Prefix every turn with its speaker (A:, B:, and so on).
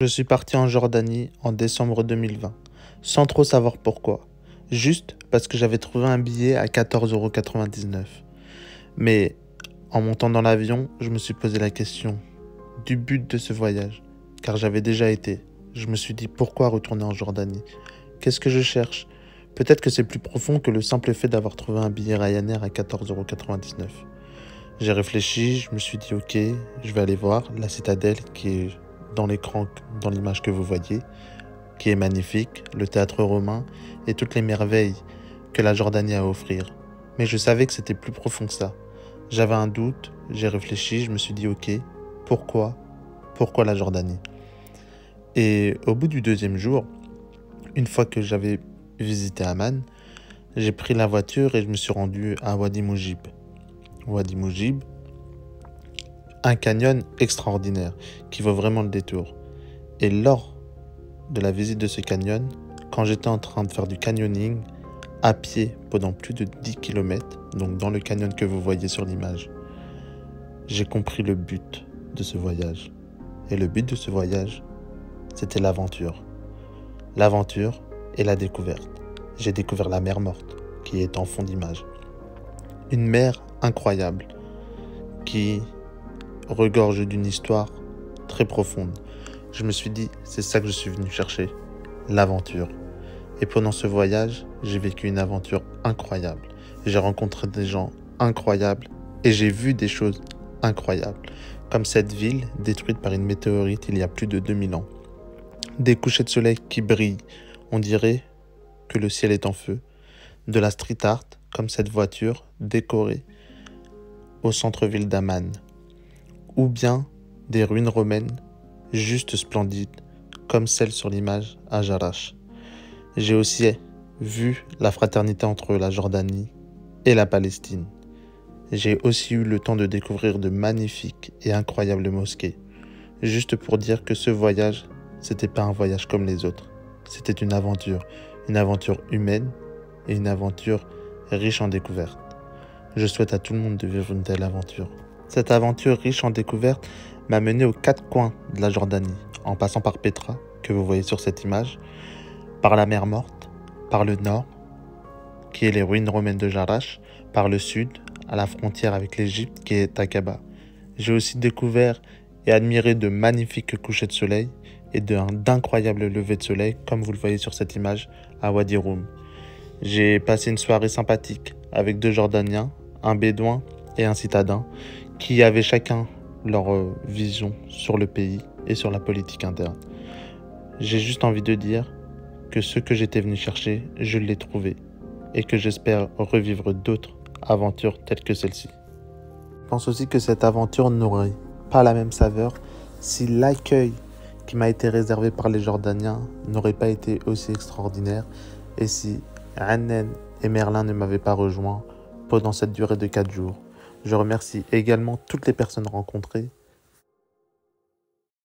A: Je suis parti en Jordanie en décembre 2020, sans trop savoir pourquoi, juste parce que j'avais trouvé un billet à 14,99 €. Mais en montant dans l'avion, je me suis posé la question du but de ce voyage, car j'avais déjà été. Je me suis dit pourquoi retourner en Jordanie? Qu'est-ce que je cherche? Peut-être que c'est plus profond que le simple fait d'avoir trouvé un billet Ryanair à 14,99 €. J'ai réfléchi, je me suis dit ok, je vais aller voir la citadelle qui est dans l'écran, dans l'image que vous voyez, qui est magnifique, le théâtre romain et toutes les merveilles que la Jordanie a à offrir. Mais je savais que c'était plus profond que ça. J'avais un doute, j'ai réfléchi, je me suis dit ok, pourquoi la Jordanie? Et au bout du deuxième jour, une fois que j'avais visité Amman, j'ai pris la voiture et je me suis rendu à Wadi Moujib. Wadi Moujib, un canyon extraordinaire qui vaut vraiment le détour. Et lors de la visite de ce canyon, quand j'étais en train de faire du canyoning à pied pendant plus de 10 km, donc dans le canyon que vous voyez sur l'image, j'ai compris le but de ce voyage. Et le but de ce voyage, c'était l'aventure. L'aventure et la découverte. J'ai découvert la mer morte, qui est en fond d'image. Une mer incroyable, qui regorge d'une histoire très profonde. Je me suis dit, c'est ça que je suis venu chercher, l'aventure. Et pendant ce voyage, j'ai vécu une aventure incroyable. J'ai rencontré des gens incroyables et j'ai vu des choses incroyables, comme cette ville détruite par une météorite il y a plus de 2000 ans. Des couchers de soleil qui brillent, on dirait que le ciel est en feu. De la street art, comme cette voiture décorée au centre-ville d'Amman. Ou bien des ruines romaines juste splendides, comme celle sur l'image à Jarash. J'ai aussi vu la fraternité entre la Jordanie et la Palestine. J'ai aussi eu le temps de découvrir de magnifiques et incroyables mosquées. Juste pour dire que ce voyage, c'était pas un voyage comme les autres. C'était une aventure humaine et une aventure riche en découvertes. Je souhaite à tout le monde de vivre une telle aventure. Cette aventure riche en découvertes m'a mené aux 4 coins de la Jordanie, en passant par Petra, que vous voyez sur cette image, par la mer Morte, par le nord, qui est les ruines romaines de Jarash, par le sud, à la frontière avec l'Égypte, qui est Aqaba. J'ai aussi découvert et admiré de magnifiques couchers de soleil et d'incroyables levées de soleil, comme vous le voyez sur cette image, à Wadi Rum. J'ai passé une soirée sympathique avec 2 Jordaniens, un Bédouin et un citadin, qui avaient chacun leur vision sur le pays et sur la politique interne. J'ai juste envie de dire que ce que j'étais venu chercher, je l'ai trouvé, et que j'espère revivre d'autres aventures telles que celle-ci. Je pense aussi que cette aventure n'aurait pas la même saveur si l'accueil qui m'a été réservé par les Jordaniens n'aurait pas été aussi extraordinaire et si Hanan et Merlin ne m'avaient pas rejoint pendant cette durée de 4 jours. Je remercie également toutes les personnes rencontrées